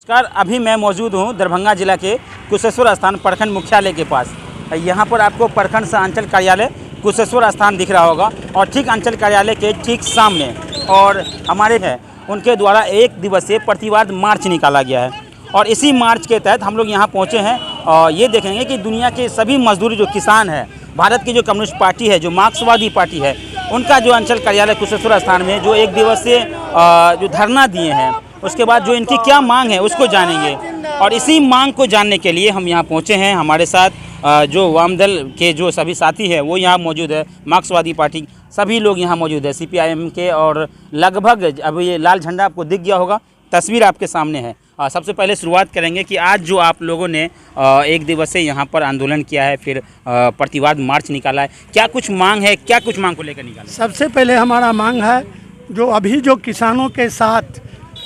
नमस्कार, अभी मैं मौजूद हूँ दरभंगा जिला के कुशेश्वर स्थान प्रखंड मुख्यालय के पास। यहाँ पर आपको प्रखंड से अंचल कार्यालय कुशेश्वर स्थान दिख रहा होगा और ठीक अंचल कार्यालय के ठीक सामने और हमारे हैं उनके द्वारा 1 दिवसीय प्रतिवाद मार्च निकाला गया है। और इसी मार्च के तहत हम लोग यहाँ पहुँचे हैं और ये देखेंगे कि दुनिया के सभी मजदूर जो किसान हैं, भारत की जो कम्युनिस्ट पार्टी है, जो मार्क्सवादी पार्टी है, उनका जो अंचल कार्यालय कुशेश्वर स्थान में जो 1 दिवसीय जो धरना दिए हैं, उसके बाद जो इनकी क्या मांग है उसको जानेंगे। और इसी मांग को जानने के लिए हम यहाँ पहुँचे हैं। हमारे साथ जो वाम दल के जो सभी साथी हैं वो यहाँ मौजूद है, मार्क्सवादी पार्टी सभी लोग यहाँ मौजूद है, CPIM के। और लगभग अब ये लाल झंडा आपको दिख गया होगा, तस्वीर आपके सामने है। सबसे पहले शुरुआत करेंगे कि आज जो आप लोगों ने 1 दिवसीय यहाँ पर आंदोलन किया है, फिर प्रतिवाद मार्च निकाला है, क्या कुछ मांग है, क्या कुछ मांग को लेकर निकाला? सबसे पहले हमारा मांग है जो अभी जो किसानों के साथ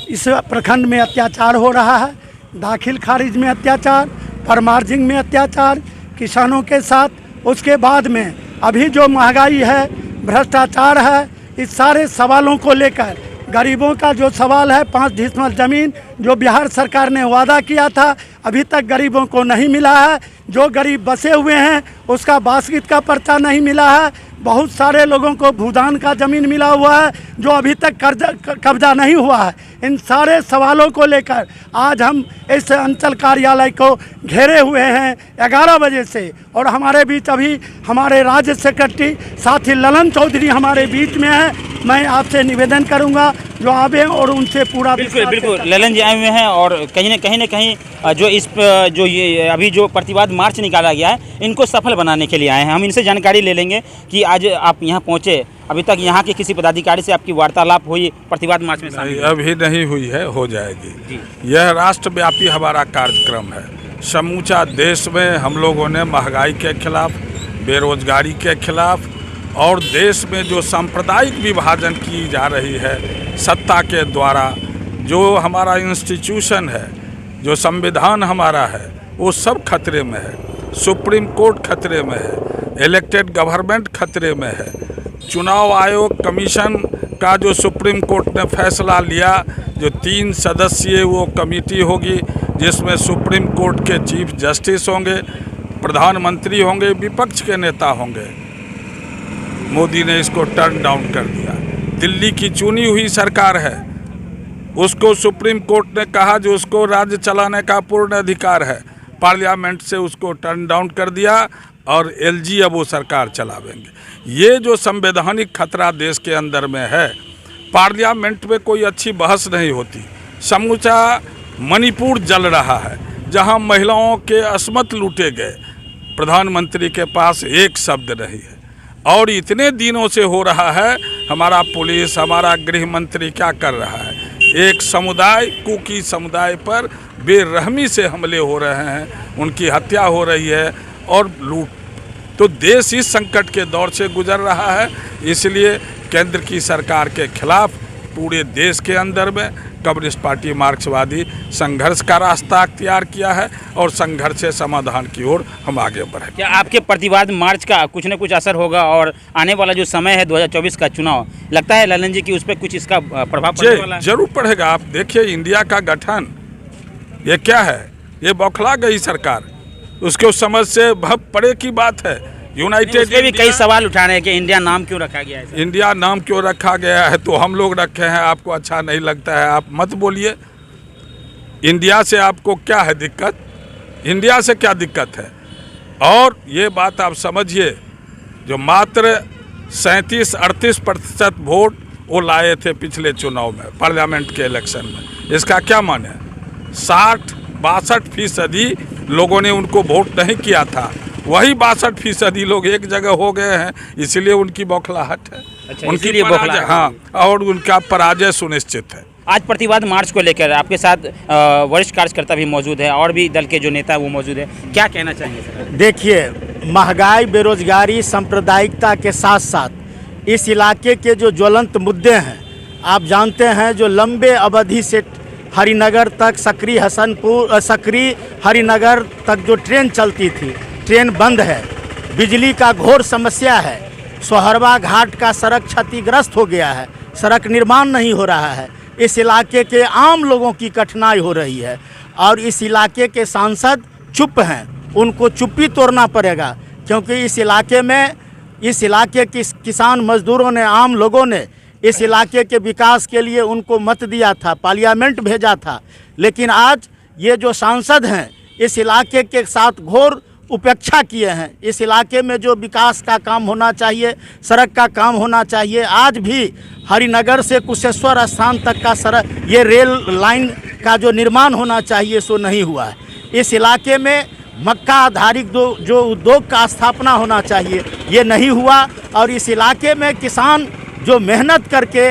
इस प्रखंड में अत्याचार हो रहा है, दाखिल खारिज में अत्याचार, फॉर्मार्जिंग में अत्याचार किसानों के साथ, उसके बाद में अभी जो महंगाई है, भ्रष्टाचार है, इस सारे सवालों को लेकर गरीबों का जो सवाल है 5 डिसमिल ज़मीन जो बिहार सरकार ने वादा किया था अभी तक गरीबों को नहीं मिला है। जो गरीब बसे हुए हैं उसका बासगीत का पर्चा नहीं मिला है। बहुत सारे लोगों को भूदान का ज़मीन मिला हुआ है जो अभी तक कब्जा नहीं हुआ है। इन सारे सवालों को लेकर आज हम इस अंचल कार्यालय को घेरे हुए हैं 11 बजे से। और हमारे बीच अभी हमारे राज्य सेक्रेटरी साथी ललन चौधरी हमारे बीच में है। मैं आपसे निवेदन करूंगा जो आवे और उनसे पूरा बिल्कुल ललन जी आए हुए हैं। और कहीं न कहीं जो ये अभी जो प्रतिवाद मार्च निकाला गया है, इनको सफल बनाने के लिए आए हैं। हम इनसे जानकारी ले लेंगे कि आज आप यहाँ पहुँचे, अभी तक यहाँ के किसी पदाधिकारी से आपकी वार्तालाप हुई प्रतिवाद मार्च में? नहीं, अभी नहीं हुई है, हो जाएगी। यह राष्ट्रव्यापी हमारा कार्यक्रम है। समूचा देश में हम लोगों ने महंगाई के खिलाफ, बेरोजगारी के खिलाफ और देश में जो सांप्रदायिक विभाजन की जा रही है सत्ता के द्वारा, जो हमारा इंस्टीट्यूशन है, जो संविधान हमारा है, वो सब खतरे में है। सुप्रीम कोर्ट खतरे में है, इलेक्टेड गवर्नमेंट खतरे में है। चुनाव आयोग कमीशन का जो सुप्रीम कोर्ट ने फैसला लिया, जो 3 सदस्यीय वो कमेटी होगी जिसमें सुप्रीम कोर्ट के चीफ जस्टिस होंगे, प्रधानमंत्री होंगे, विपक्ष के नेता होंगे। मोदी ने इसको टर्न डाउन कर दिया। दिल्ली की चुनी हुई सरकार है, उसको सुप्रीम कोर्ट ने कहा जो उसको राज्य चलाने का पूर्ण अधिकार है, पार्लियामेंट से उसको टर्न डाउन कर दिया और LG अब वो सरकार चलावेंगे। ये जो संवैधानिक खतरा देश के अंदर में है, पार्लियामेंट में कोई अच्छी बहस नहीं होती। समूचा मणिपुर जल रहा है जहां महिलाओं के अस्मत लूटे गए, प्रधानमंत्री के पास एक शब्द नहीं है। और इतने दिनों से हो रहा है, हमारा पुलिस, हमारा गृह मंत्री क्या कर रहा है? एक समुदाय, कुकी समुदाय पर बेरहमी से हमले हो रहे हैं, उनकी हत्या हो रही है और लूट। तो देश इस संकट के दौर से गुजर रहा है, इसलिए केंद्र की सरकार के खिलाफ पूरे देश के अंदर में कम्युनिस्ट पार्टी मार्क्सवादी संघर्ष का रास्ता अख्तियार किया है और संघर्ष से समाधान की ओर हम आगे बढ़े। क्या आपके प्रतिवाद मार्च का कुछ न कुछ असर होगा और आने वाला जो समय है 2024 का चुनाव, लगता है ललन जी कि उस पर कुछ इसका प्रभाव पड़ने वाला है? जरूर पड़ेगा। आप देखिए इंडिया का गठन ये क्या है, ये बौखला गई सरकार, उसके समझ से भब पड़े की बात है। यूनाइटेड भी कई सवाल उठा रहे हैं कि इंडिया नाम क्यों रखा गया है? इंडिया नाम क्यों रखा गया है तो हम लोग रखे हैं, आपको अच्छा नहीं लगता है आप मत बोलिए। इंडिया से आपको क्या है दिक्कत? इंडिया से क्या दिक्कत है? और ये बात आप समझिए, जो मात्र 37-38% वोट वो लाए थे पिछले चुनाव में, पार्लियामेंट के इलेक्शन में, इसका क्या मान है? 60-62% लोगों ने उनको वोट नहीं किया था, वही 62% लोग एक जगह हो गए हैं, इसलिए उनकी बौखलाहट है। अच्छा, उनकी पराजय, हाँ, और उनका पराजय सुनिश्चित है। आज प्रतिवाद मार्च को लेकर आपके साथ वरिष्ठ कार्यकर्ता भी मौजूद है और भी दल के जो नेता वो मौजूद है, क्या कहना चाहेंगे सर? देखिए, महंगाई, बेरोजगारी, सांप्रदायिकता के साथ साथ इस इलाके के जो ज्वलंत मुद्दे हैं, आप जानते हैं, जो लंबे अवधि से हरिनगर तक, सकरी हरिनगर तक जो ट्रेन चलती थी, ट्रेन बंद है। बिजली का घोर समस्या है। सोहरवा घाट का सड़क क्षतिग्रस्त हो गया है, सड़क निर्माण नहीं हो रहा है। इस इलाके के आम लोगों की कठिनाई हो रही है और इस इलाके के सांसद चुप हैं। उनको चुप्पी तोड़ना पड़ेगा, क्योंकि इस इलाके के किसान मजदूरों ने, आम लोगों ने इस इलाके के विकास के लिए उनको मत दिया था, पार्लियामेंट भेजा था। लेकिन आज ये जो सांसद हैं इस इलाके के साथ घोर उपेक्षा किए हैं। इस इलाके में जो विकास का काम होना चाहिए, सड़क का काम होना चाहिए, आज भी हरिनगर से कुशेश्वर स्थान तक का सड़क, ये रेल लाइन का जो निर्माण होना चाहिए सो नहीं हुआ है। इस इलाके में मक्का आधारित जो उद्योग का स्थापना होना चाहिए ये नहीं हुआ और इस इलाके में किसान जो मेहनत करके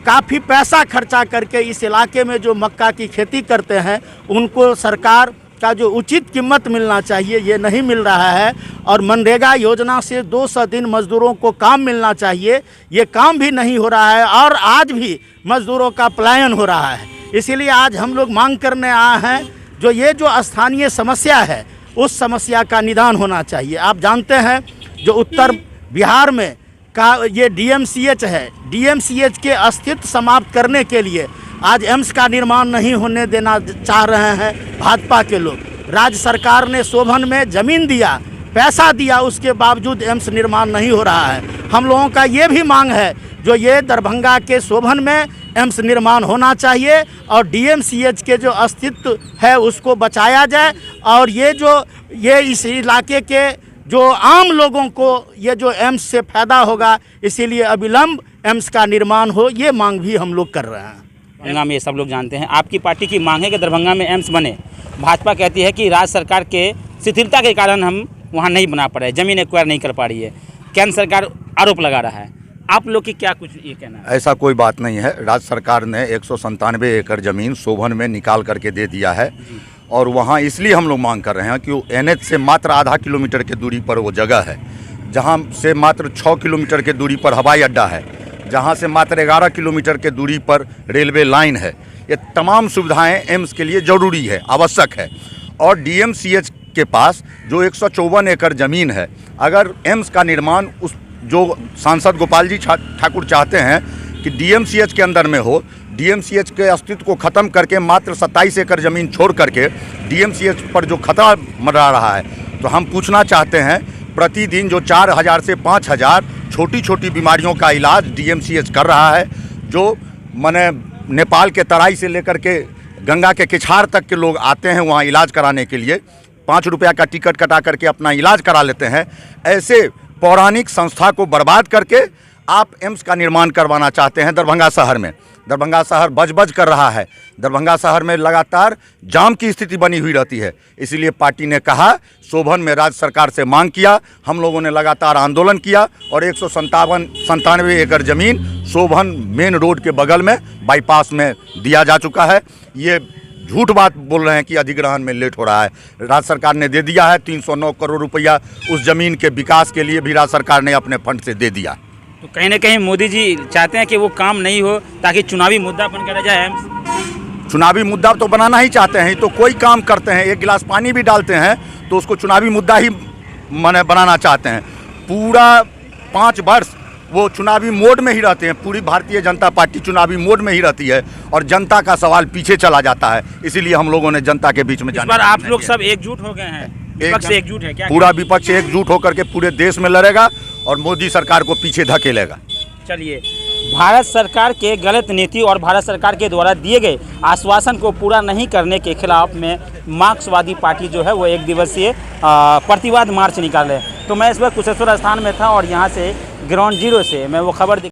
काफ़ी पैसा खर्चा करके इस इलाके में जो मक्का की खेती करते हैं उनको सरकार का जो उचित कीमत मिलना चाहिए ये नहीं मिल रहा है। और मनरेगा योजना से 200 दिन मज़दूरों को काम मिलना चाहिए, ये काम भी नहीं हो रहा है और आज भी मज़दूरों का पलायन हो रहा है। इसीलिए आज हम लोग मांग करने आए हैं, जो ये जो स्थानीय समस्या है उस समस्या का निदान होना चाहिए। आप जानते हैं जो उत्तर बिहार में का ये DMCH है, DMCH के अस्तित्व समाप्त करने के लिए आज एम्स का निर्माण नहीं होने देना चाह रहे हैं भाजपा के लोग। राज्य सरकार ने शोभन में ज़मीन दिया, पैसा दिया, उसके बावजूद एम्स निर्माण नहीं हो रहा है। हम लोगों का ये भी मांग है जो ये दरभंगा के शोभन में एम्स निर्माण होना चाहिए और DMCH के जो अस्तित्व है उसको बचाया जाए और ये इस इलाके के जो आम लोगों को ये जो एम्स से फ़ायदा होगा, इसीलिए अविलंब एम्स का निर्माण हो, ये मांग भी हम लोग कर रहे हैं। दरभंगा में ये सब लोग जानते हैं। आपकी पार्टी की मांग है कि दरभंगा में एम्स बने। भाजपा कहती है कि राज्य सरकार के शिथिलता के कारण हम वहाँ नहीं बना पा रहे, ज़मीन एक्वायर नहीं कर पा रही है। केंद्र सरकार आरोप लगा रहा है। आप लोग की क्या कुछ ये कहना है? ऐसा कोई बात नहीं है। राज्य सरकार ने 197 एकड़ ज़मीन शोभन में निकाल करके दे दिया है और वहाँ इसलिए हम लोग मांग कर रहे हैं कि NH से मात्र आधा किलोमीटर की दूरी पर वो जगह है, जहाँ से मात्र 6 किलोमीटर की दूरी पर हवाई अड्डा है, जहाँ से मात्र 11 किलोमीटर के दूरी पर रेलवे लाइन है। ये तमाम सुविधाएं एम्स के लिए ज़रूरी है, आवश्यक है। और DMCH के पास जो 154 एकड़ ज़मीन है, अगर एम्स का निर्माण उस जो सांसद गोपाल जी ठाकुर चाहते हैं कि DMCH के अंदर में हो, DMCH के अस्तित्व को ख़त्म करके मात्र 27 एकड़ ज़मीन छोड़ करके DMCH पर जो खतरा मंडरा रहा है, तो हम पूछना चाहते हैं प्रतिदिन जो 4000 से 5000 छोटी छोटी बीमारियों का इलाज DMCH कर रहा है, जो माने नेपाल के तराई से लेकर के गंगा के किछार तक के लोग आते हैं वहाँ इलाज कराने के लिए, 5 रुपया का टिकट कटा करके अपना इलाज करा लेते हैं। ऐसे पौराणिक संस्था को बर्बाद करके आप एम्स का निर्माण करवाना चाहते हैं दरभंगा शहर में। दरभंगा शहर बज कर रहा है, दरभंगा शहर में लगातार जाम की स्थिति बनी हुई रहती है। इसीलिए पार्टी ने कहा, शोभन में राज्य सरकार से मांग किया, हम लोगों ने लगातार आंदोलन किया और 197 एकड़ ज़मीन शोभन मेन रोड के बगल में बाईपास में दिया जा चुका है। ये झूठ बात बोल रहे हैं कि अधिग्रहण में लेट हो रहा है। राज्य सरकार ने दे दिया है 309 करोड़ रुपया, उस ज़मीन के विकास के लिए भी राज्य सरकार ने अपने फंड से दे दिया। तो कहीं ना कहीं मोदी जी चाहते हैं कि वो काम नहीं हो ताकि चुनावी मुद्दा बन कर रह जाए एम्स। चुनावी मुद्दा तो बनाना ही चाहते हैं, तो कोई काम करते हैं, एक गिलास पानी भी डालते हैं तो उसको चुनावी मुद्दा ही माने बनाना चाहते हैं। पूरा 5 वर्ष वो चुनावी मोड में ही रहते हैं। पूरी भारतीय जनता पार्टी चुनावी मोड में ही रहती है और जनता का सवाल पीछे चला जाता है। इसीलिए हम लोगों ने जनता के बीच में इस बार आप लोग सब एकजुट हो गए हैं, विपक्ष एकजुट है क्या? पूरा विपक्ष एकजुट होकर के पूरे देश में लड़ेगा और मोदी सरकार को पीछे धकेलेगा। चलिए, भारत सरकार के गलत नीति और भारत सरकार के द्वारा दिए गए आश्वासन को पूरा नहीं करने के खिलाफ में मार्क्सवादी पार्टी जो है वो 1 दिवसीय प्रतिवाद मार्च निकाले। तो मैं इस वक्त कुशेश्वर स्थान में था और यहाँ से ग्राउंड जीरो से मैं वो खबर